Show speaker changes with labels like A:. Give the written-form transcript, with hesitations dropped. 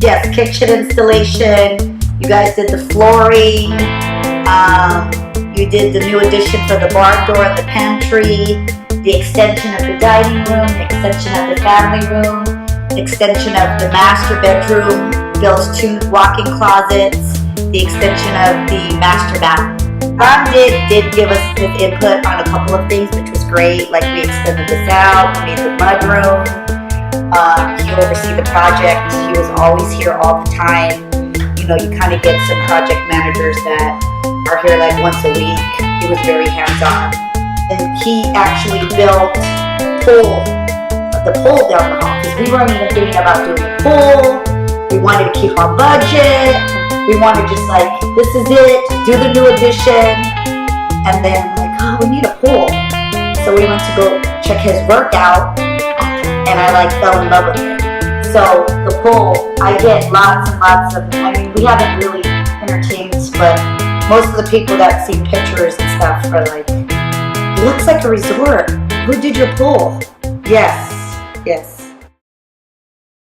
A: yes, kitchen installation. You guys did the flooring. You did the new addition for the bar door and the pantry, the extension of the dining room, the extension of the family room, extension of the master bedroom, built 2 walk-in closets, the extension of the master bath. Ron did give us his input on a couple of things, which was great. Like we extended this out, we made the mud room. He oversee the project. He was always here all the time. You know, you kind of get some project managers that are here like once a week. He was very hands-on. And he actually built the pole down the hall, because we weren't even thinking about doing the pool. We wanted to keep our budget. We wanted just like, this is it, do the new addition. And then like, oh, we need a pool. So we went to go check his work out, and I like fell in love with it. So the pool, I get lots and lots of, I mean, we haven't really entertained, but most of the people that see pictures and stuff are like, it looks like a resort. Who did your pool? Yes, yes.